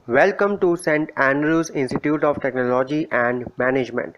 Welcome to St. Andrews Institute of Technology and Management.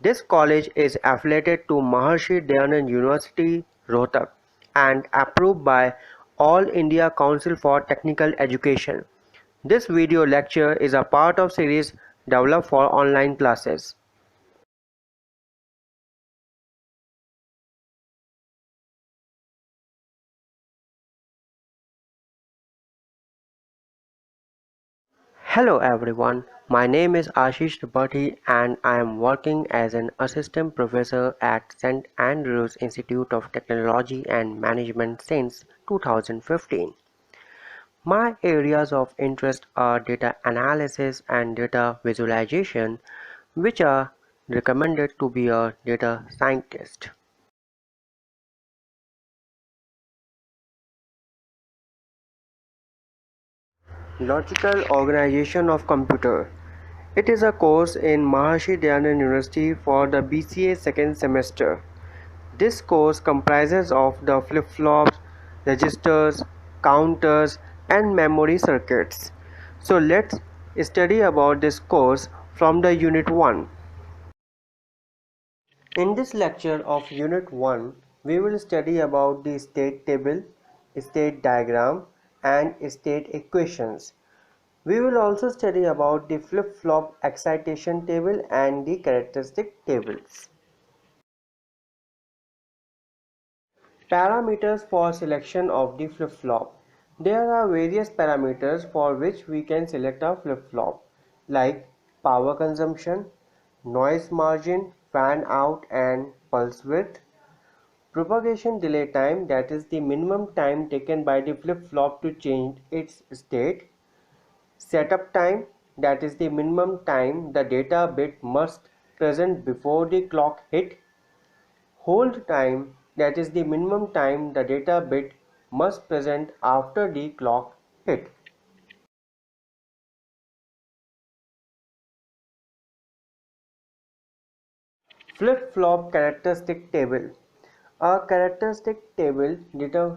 This college is affiliated to Maharshi Dayanand University, Rohtak, and approved by All India Council for Technical Education. This video lecture is a part of series developed for online classes. Hello everyone, my name is Ashish Tripathi and I am working as an assistant professor at St. Andrews Institute of Technology and Management since 2015. My areas of interest are data analysis and data visualization, which are recommended to be a data scientist. Logical Organization of Computer. It is a course in Maharshi Dayanand University for the BCA second semester. This course comprises of the flip-flops, registers, counters and memory circuits. So let's study about this course from the Unit 1. In this lecture of Unit 1, we will study about the state table, state diagram and state equations. We will also study about the flip-flop excitation table and the characteristic tables. Parameters for selection of the flip-flop. There are various parameters for which we can select a flip-flop, like power consumption, noise margin, fan out and pulse width, propagation delay time, that is the minimum time taken by the flip-flop to change its state, setup time, that is the minimum time the data bit must present before the clock hit, hold time, that is the minimum time the data bit must present after the clock hit. Flip-flop characteristic table. A characteristic table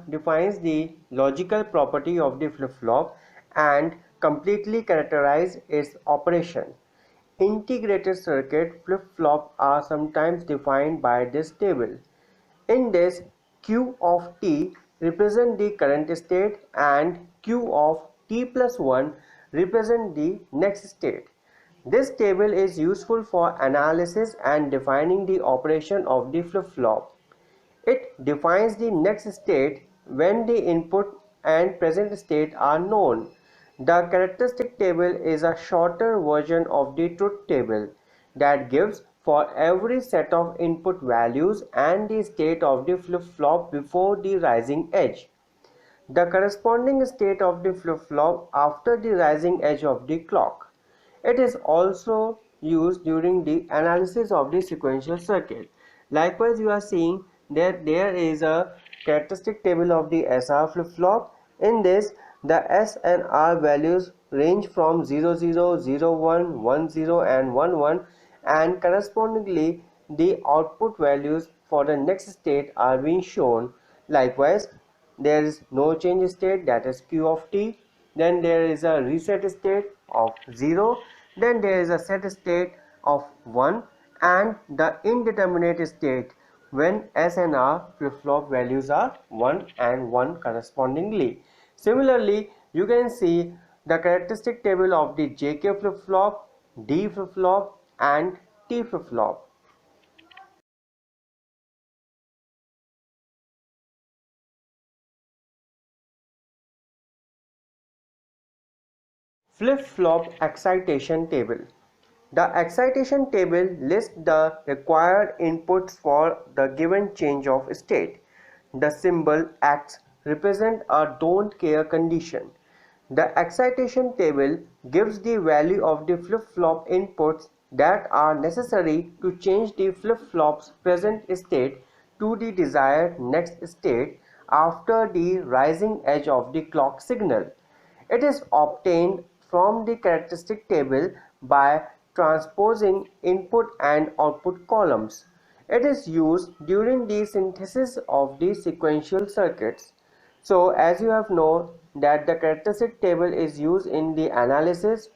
defines the logical property of the flip-flop and completely characterizes its operation. Integrated circuit flip-flop are sometimes defined by this table. In this, Q of t represent the current state and Q of t plus 1 represent the next state. This table is useful for analysis and defining the operation of the flip-flop. It defines the next state when the input and present state are known. The characteristic table is a shorter version of the truth table that gives for every set of input values and the state of the flip-flop before the rising edge, the corresponding state of the flip-flop after the rising edge of the clock. It is also used during the analysis of the sequential circuit. Likewise, you are seeing that there is a characteristic table of the SR flip-flop. In this, the S and R values range from 0, 0, 0, 1, 1, 0 and 1, 1, and correspondingly the output values for the next state are being shown. Likewise, there is no change state, that is Q of t, then there is a reset state of 0, then there is a set state of 1 and the indeterminate state when S and R flip-flop values are 1 and 1 correspondingly. Similarly, you can see the characteristic table of the JK flip-flop, D flip-flop and T flip-flop. Flip-flop excitation table. The excitation table lists the required inputs for the given change of state. The symbol X represents a don't care condition. The excitation table gives the value of the flip-flop inputs that are necessary to change the flip-flop's present state to the desired next state after the rising edge of the clock signal. It is obtained from the characteristic table by transposing input and output columns. It is used during the synthesis of the sequential circuits. So as you have known that the characteristic table is used in the analysis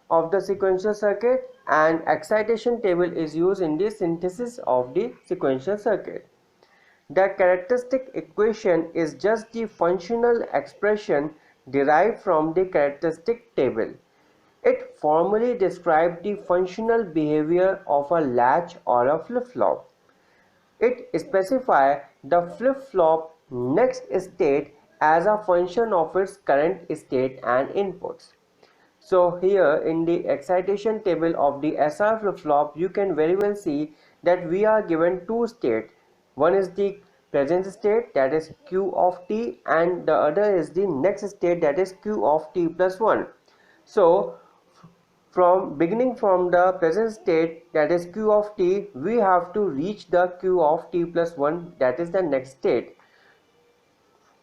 of the sequential circuit and excitation table is used in the synthesis of the sequential circuit. The characteristic equation is just the functional expression derived from the characteristic table. It formally describes the functional behavior of a latch or a flip-flop. It specifies the flip-flop next state as a function of its current state and inputs. So here in the excitation table of the SR flip-flop, you can very well see that we are given two states. One is the present state, that is Q of t, and the other is the next state, that is Q of t plus 1. So from beginning from the present state, that is Q of t, we have to reach the Q of t plus 1, that is the next state.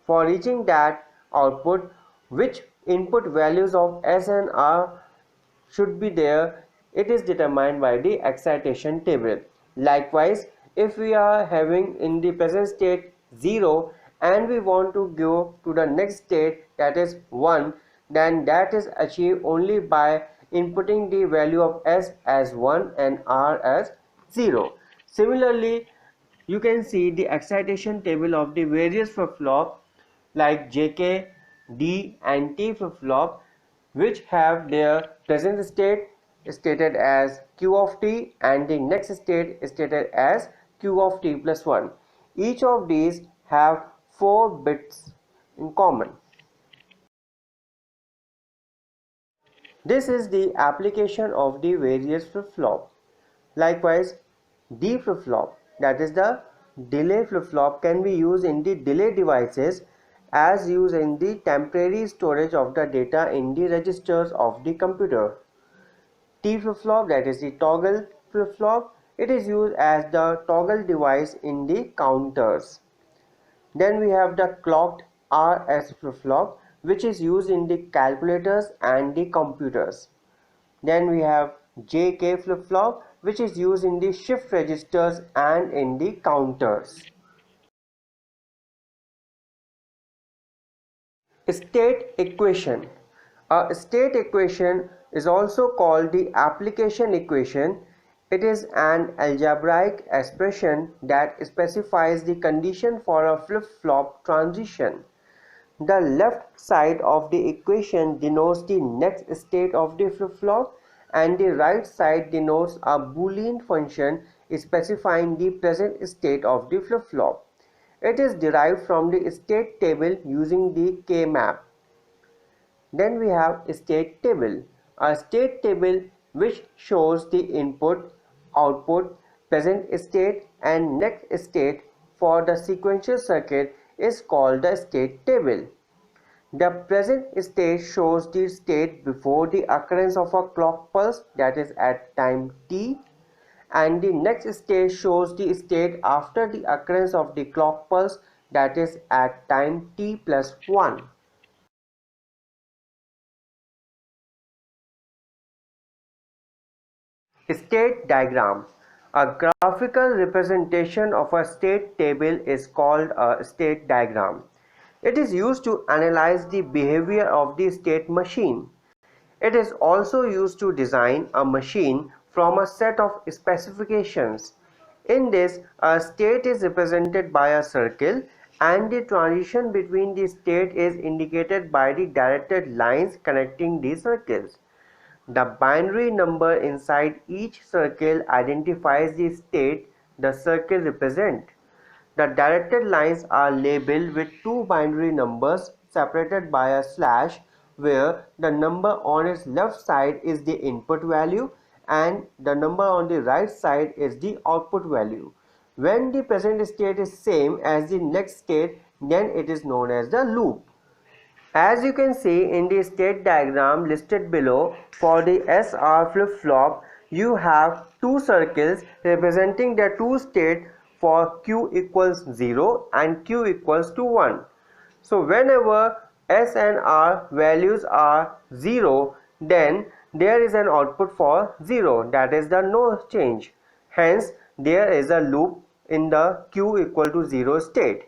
For reaching that output, which input values of S and R should be there, it is determined by the excitation table. Likewise, if we are having in the present state 0 and we want to go to the next state, that is 1, then that is achieved only by inputting the value of S as 1 and R as 0. Similarly, you can see the excitation table of the various flip-flop like JK, D and T flip-flop, which have their present state stated as Q of t and the next state stated as Q of t plus 1. Each of these have 4 bits in common. This is the application of the various flip-flop. Likewise, D flip-flop, that is the delay flip-flop, can be used in the delay devices as used in the temporary storage of the data in the registers of the computer. T flip-flop, that is the toggle flip-flop, it is used as the toggle device in the counters. Then we have the clocked RS flip-flop, which is used in the calculators and the computers. Then we have JK flip-flop, which is used in the shift registers and in the counters. State equation. A state equation is also called the application equation. It is an algebraic expression that specifies the condition for a flip-flop transition. The left side of the equation denotes the next state of the flip-flop and the right side denotes a Boolean function specifying the present state of the flip-flop. It is derived from the state table using the K-map. Then we have state table. A state table which shows the input, output, present state and next state for the sequential circuit is called the state table. The present state shows the state before the occurrence of a clock pulse, that is at time t, and the next state shows the state after the occurrence of the clock pulse, that is at time t plus 1. State diagram. A graphical representation of a state table is called a state diagram. It is used to analyze the behavior of the state machine. It is also used to design a machine from a set of specifications. In this, a state is represented by a circle and the transition between the state is indicated by the directed lines connecting the circles. The binary number inside each circle identifies the state the circle represents. The directed lines are labeled with two binary numbers separated by a slash, where the number on its left side is the input value and the number on the right side is the output value. When the present state is same as the next state, then it is known as the loop. As you can see in the state diagram listed below, for the SR flip-flop, you have two circles representing the two states for Q equals 0 and Q equals to 1. So whenever S and R values are 0, then there is an output for 0, that is the no change. Hence, there is a loop in the Q equal to 0 state.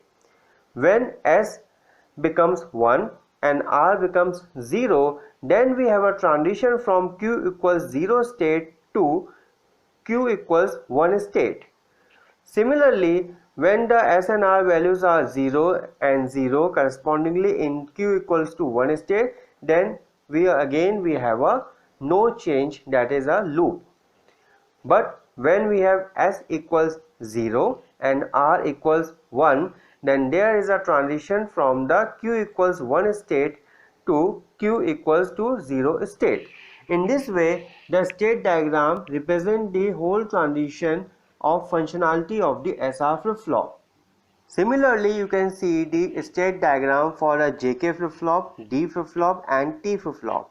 When S becomes 1 and R becomes 0, then we have a transition from Q equals 0 state to Q equals 1 state. Similarly, when the S and R values are 0 and 0 correspondingly in Q equals to 1 state, then we have a no change, that is a loop. But when we have S equals 0 and R equals 1, then there is a transition from the Q equals 1 state to Q equals to 0 state. In this way, the state diagram represents the whole transition of functionality of the SR flip-flop. Similarly, you can see the state diagram for a JK flip-flop, D flip-flop and T flip-flop.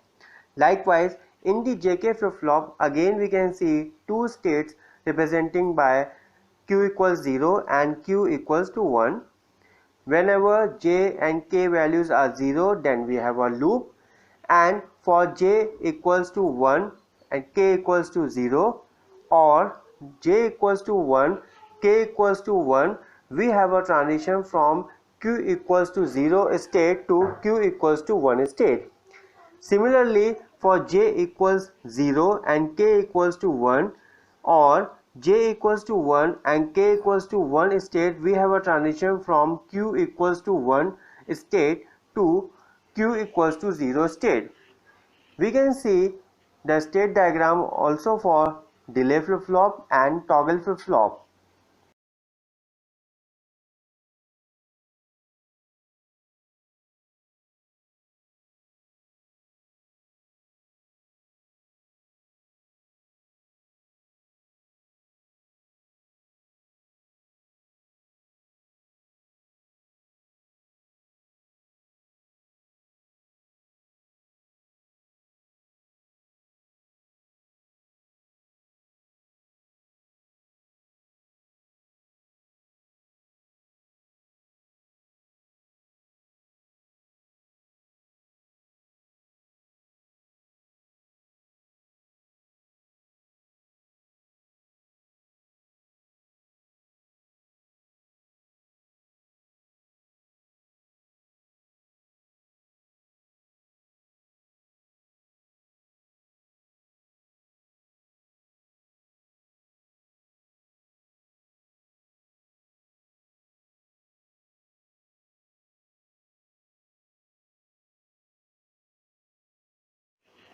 Likewise, in the JK flip-flop, again we can see two states representing by Q equals 0 and Q equals to 1. Whenever J and K values are 0, then we have a loop, and for J equals to 1 and K equals to 0, or J equals to 1, K equals to 1, we have a transition from Q equals to 0 state to Q equals to 1 state. Similarly, for J equals 0 and K equals to 1, or J equals to 1 and K equals to 1 state, we have a transition from Q equals to 1 state to Q equals to 0 state. We can see the state diagram also for delay flip-flop and toggle flip-flop.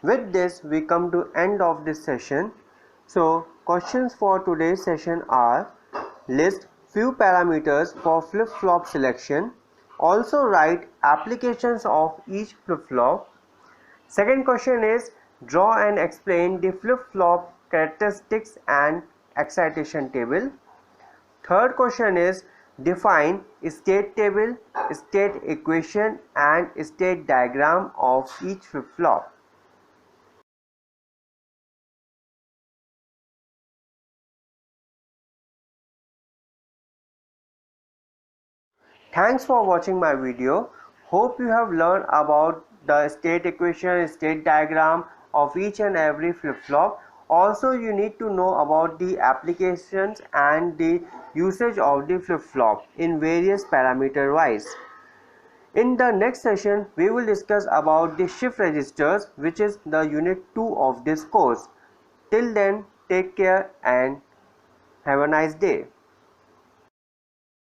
With this, we come to end of this session. So, questions for today's session are: list few parameters for flip-flop selection. Also write applications of each flip-flop. Second question is: draw and explain the flip-flop characteristics and excitation table. Third question is: define state table, state equation and state diagram of each flip-flop. Thanks for watching my video. Hope you have learned about the state equation, state diagram of each and every flip-flop. Also, you need to know about the applications and the usage of the flip-flop in various parameter wise. In the next session, we will discuss about the shift registers, which is the unit 2 of this course. Till then, take care and have a nice day.